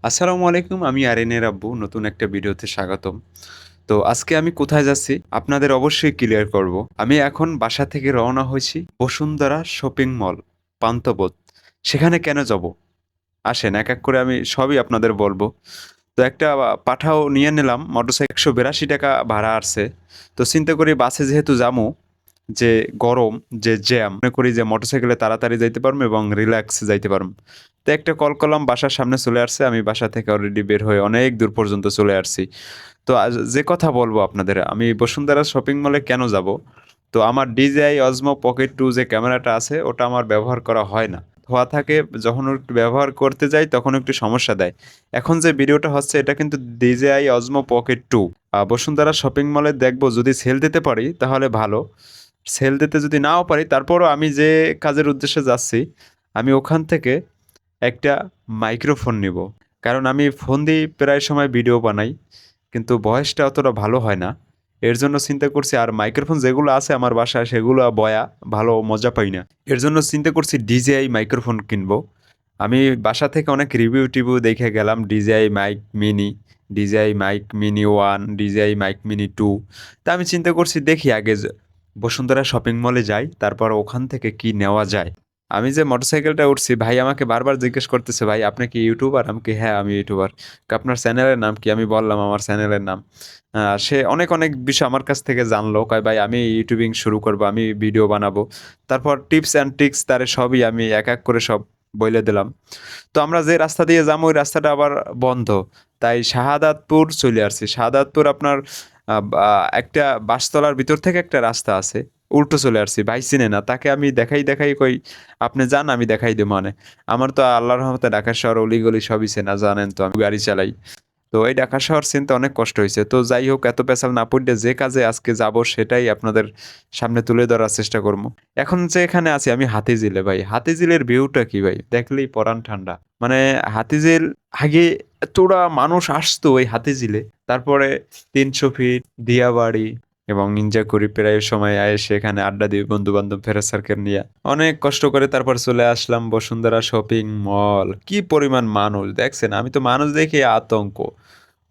আসসালামু আলাইকুম। আমি আরিনের আব্বু। নতুন একটা ভিডিওতে স্বাগতম। তো আজকে আমি কোথায় যাচ্ছি আপনাদের অবশ্যই ক্লিয়ার করব। আমি এখন বাসা থেকে রওনা হয়েছি বসুন্ধরা শপিং মল, পান্থপথ। সেখানে কেন যাব? আসেন এক, এক করে আমি সবই আপনাদের বলব। তো একটা পাঠাও নিয়ে নিলাম মোটরসাইকেল, ৳১৮২ ভাড়া আসছে। তো চিন্তা করি বাসে যেহেতু যামু, যে গরম, যে জ্যাম, মনে করি যে মোটরসাইকেলে তাড়াতাড়ি যাইতে পারবো এবং রিল্যাক্স যাইতে পারবো। তো একটা কল করলাম, বাসার সামনে চলে আসছে। আমি বাসা থেকে অলরেডি বের হয়ে অনেক দূর পর্যন্ত চলে আসছি। তো যে কথা বলবো আপনাদের, আমি বসুন্ধরা শপিং মলে কেন যাব? তো আমার DJI Osmo Pocket 2 যে ক্যামেরাটা আছে ওটা আমার ব্যবহার করা হয় না। ধোয়া থাকে, যখন একটু ব্যবহার করতে যাই তখন একটু সমস্যা দেয়। এখন যে ভিডিওটা হচ্ছে এটা কিন্তু DJI Osmo Pocket 2। Bashundhara shopping মলে দেখবো যদি সেল দিতে পারি তাহলে ভালো। সেল দিতে যদি নাও পারি তারপরও আমি যে কাজের উদ্দেশ্যে যাচ্ছি, আমি ওখান থেকে একটা মাইক্রোফোন নিব। কারণ আমি ফোন দিয়ে প্রায় সময় ভিডিও বানাই, কিন্তু ভয়েসটা অতটা ভালো হয় না। এর জন্য চিন্তা করছি, আর মাইক্রোফোন যেগুলো আছে আমার বাসায় সেগুলো বয়া ভালো মজা পাই না। এর জন্য চিন্তা করছি DJI মাইক্রোফোন কিনবো। আমি বাসা থেকে অনেক রিভিউ-টিভিউ দেখে গেলাম DJI mic mini, DJI mic mini 1, DJI mic mini 2। তা আমি চিন্তা করছি দেখি আগে বসুন্ধরা শপিং মলে যাই, তারপর ওখান থেকে কি নেওয়া যায়। আমি যে মোটরসাইকেলটা উঠছি, ভাই আমাকে বারবার জিজ্ঞেস করতেছে, "ভাই আপনি কি ইউটিউবার?" আমি কি, "হ্যাঁ, আমি ইউটিউবার।" "আপনার চ্যানেলের নাম কি?" আমি বললাম আমার চ্যানেলের নাম। সে অনেক, অনেক বিষয় আমার কাছ থেকে জানলো। কয়, "ভাই আমি ইউটিউবিং শুরু করব, আমি ভিডিও বানাবো।" তারপর টিপস অ্যান্ড ট্রিক্স তারে সবই আমি এক, এক করে সব বইলে দিলাম। তো আমরা যে রাস্তা দিয়ে যাবো ওই রাস্তাটা আবার বন্ধ। তাই শাহাদাতপুর চলে আসছি। শাহাদাতপুর আপনার একটা বাঁশতলার ভিতর থেকে একটা রাস্তা আছে। উল্টো চলে আসছি। ভাই চিনে না। তাকে আমি দেখাই, দেখাই কই, "আপনি যান আমি দেখাই দেব মানে।" আমার তো আল্লাহর রহমতে ঢাকা শহর অলিগলি সবই চেনা, জানেন তো আমি গাড়ি চালাই। তো এই ঢাকা শহর চিনতে অনেক কষ্ট হইছে। তো যাই হোক, এত পেছাল না পইড়া যে কাজে আজকে যাবো সেটাই আপনাদের সামনে তুলে ধরার চেষ্টা করবো। এখন যে এখানে আছি আমি হাতিঝিলে ভাই। হাতিঝিলের ভিউটা কি ভাই? দেখলেই পরাণ ঠান্ডা। মানে হাতিঝিল, আগে এতটা মানুষ আসতো ওই হাতিঝিলে। তারপরে ৩০০ ফিট, দিয়াবাড়ি এবং ইঞ্জাকুড়ি প্রায় সময় এসে এখানে আড্ডা দিই বন্ধু-বান্ধব ফ্রেন্ড সার্কেল নিয়া। অনেক কষ্ট করে তারপর চলে আসলাম বসুন্ধরা শপিং মল। কি পরিমাণ মানুষ দেখছেন? আমি তো মানুষ দেখে আতঙ্ক।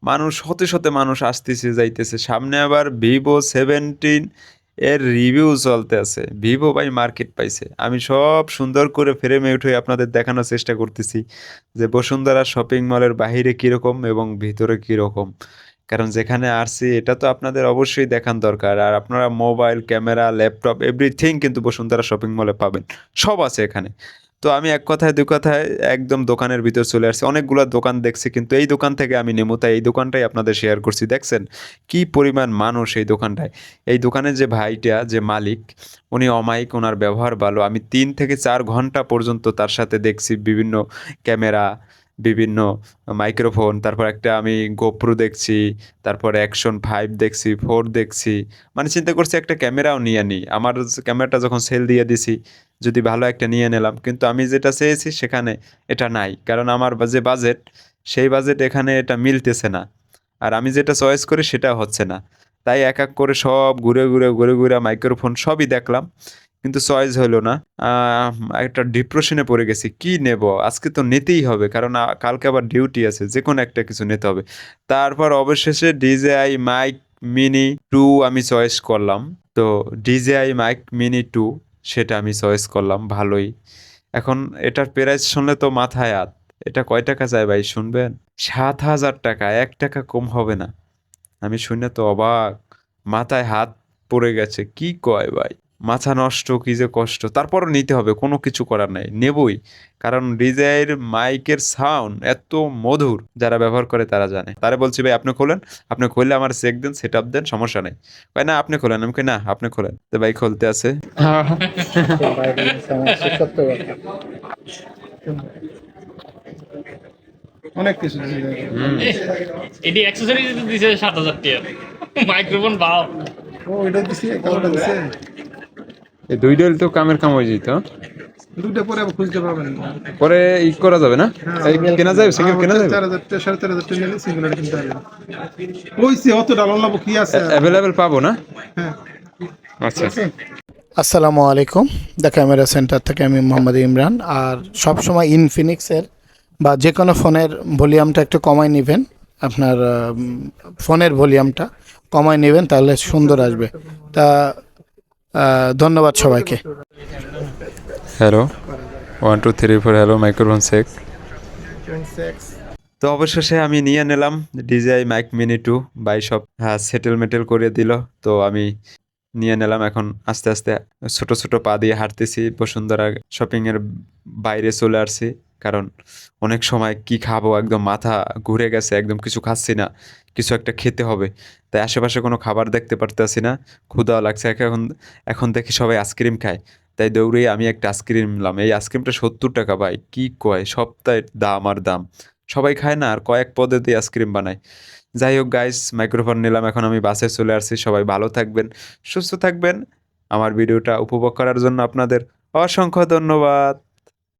মানুষ শতে, শতে মানুষ আসতেছে যাইতেছে। সামনে আবার Vivo 17 এর রিভিউ চলতে আছে। Vivo ভাই মার্কেট পাইছে। আমি সব সুন্দর করে ফ্রেমে উঠে আপনাদের দেখানোর চেষ্টা করতেছি যে বসুন্ধরা শপিং মলের বাহিরে কিরকম এবং ভিতরে কিরকম। কারণ যেখানে আসছি এটা তো আপনাদের অবশ্যই দেখান দরকার। আর আপনারা মোবাইল, ক্যামেরা, ল্যাপটপ এভরিথিং কিন্তু বসুন্ধরা শপিং মলে পাবেন। সব আছে এখানে। তো আমি এক কথায় দুই কথায় একদম দোকানের ভিতর চলে আসছি। অনেকগুলা দোকান দেখছি কিন্তু এই দোকান থেকে আমি নেবো তাই এই দোকানটাই আপনাদের শেয়ার করছি। দেখছেন কি পরিমাণ মানুষ এই দোকানটায়। এই দোকানের যে ভাইটা, যে মালিক, উনি অমায়িক, উনার ব্যবহার ভালো। আমি ৩ থেকে ৪ ঘন্টা পর্যন্ত তার সাথে দেখছি বিভিন্ন ক্যামেরা, বিভিন্ন মাইক্রোফোন, তারপর একটা আমি GoPro দেখছি, তারপর Action 5 দেখছি, 4 দেখছি। মানে চিন্তা করছি একটা ক্যামেরাও নিয়ে নিই। আমার ক্যামেরাটা যখন সেল দিয়ে দিছি, যদি ভালো একটা নিয়ে নিলাম। কিন্তু আমি যেটা চেয়েছি সেখানে এটা নাই। কারণ আমার যে বাজেট, সেই বাজেট এখানে এটা মিলতেছে না। আর আমি যেটা চয়েস করি সেটা হচ্ছে না। তাই এক, এক করে সব ঘুরে, ঘুরে, ঘুরে, ঘুরে মাইক্রোফোন সবই দেখলাম। কিন্তু চয়েস হইল না। আহ একটা ডিপ্রেশনে পড়ে গেছি। কি নেব? আজকে তো নিতেই হবে। কারণ কালকে আবার ডিউটি আছে। যেকোনো একটা কিছু নিতে হবে। তারপর অবশেষে DJI মাইক মিনি 2 আমি চয়েস করলাম। তো DJI মাইক মিনি 2 সেটা আমি চয়েস করলাম, ভালোই। এখন এটার প্রাইস শুনলে তো মাথায় হাত। এটা কয় টাকা যায় ভাই শুনবেন? ৳৭,০০০, ৳১ কম হবে না। আমি শুনে তো অবাক। মাথায় হাত পড়ে গেছে। কি কয় ভাই? মাথা নষ্ট, কি যে কষ্ট। তারপরও নিতে হবে, কোনো কিছু করার নাই। নেবই। কারণ DJI এর মাইকের সাউন্ড এত মধুর, যারা ব্যবহার করে তারা জানে। তারে বলছি, "ভাই আপনি খোলেন। আপনি খুললে আমার চেক দেন, সেটআপ দেন, সমস্যা নাই।" কয়, "না আপনি খোলেন।" আমি কই, "না আপনি খোলেন।" তো ভাই খুলতে আছে। সত্য কথা। অনেক কিছু দিছে। হুম। এটি অ্যাক্সেসরিজ দিছে ৭,০০০ টাকা মাইক্রোফোন বাও। ও এটা দিছে, কালোটা দিছে। এই ২ ডেল তো কামের কাম হয়ে যেত। দুইটা পরে আবার খুঁজতে পারবেন না। পরে করা যাবে না? এই কেনা যাবে, সিঙ্গেল কেনা যাবে? 4,000 টাকা 4,500 টাকা নিলে সিঙ্গুলার কিনতে পারবেন। ওইছে অত ডালার লাভ কি আছে আর? অ্যাভেলেবেল পাবো না? হ্যাঁ, আচ্ছা। আসসালামু আলাইকুম। দ্য ক্যামেরা সেন্টার থেকে আমি মোহাম্মদ ইমরান। আর সবসময় ইনফিনিক্সের বা যে কোনো ফোনের ভলিউমটা একটু কমায় নেবেন, আপনার ফোনের ভলিউমটা কমায় নেবেন, তাহলে সুন্দর আসবে। তা ধন্যবাদ সবাইকে। Hello, 1 2 3 4, hello, microphone check. তো অবশেষে আমি নিয়ে নিলাম DJI মাইক মিনি 2 বাই সব সেটেল মেটেল করে দিল। তো আমি নিয়ে নিলাম, এখন আস্তে আস্তে ছোট ছোট পা দিয়ে হাঁটতেছি, বসুন্ধরা শপিং এর বাইরে চলে আসছি। কারণ অনেক সময় কি খাবো, একদম মাথা ঘুরে গেছে, একদম কিছু খাচ্ছি না, কিছু একটা খেতে হবে। তাই আশেপাশে কোনো খাবার দেখতে পারতেছি না, ক্ষুধাও লাগছে। এখন এখন দেখি সবাই আইসক্রিম খায়, তাই দৌড়ে আমি একটা আইসক্রিম নিলাম। এই আইসক্রিমটা 70 টাকা ভাই, কি কয়, সপ্তাহের দাম আর দাম। সবাই খায় না, আর কয়েক পদে দিয়ে আইসক্রিম বানায়। যাই হোক গাইস, মাইক্রোফোন নিলাম, এখন আমি বাসে চলে আসছি। সবাই ভালো থাকবেন, সুস্থ থাকবেন। আমার ভিডিওটা উপভোগ করার জন্য আপনাদের অসংখ্য ধন্যবাদ।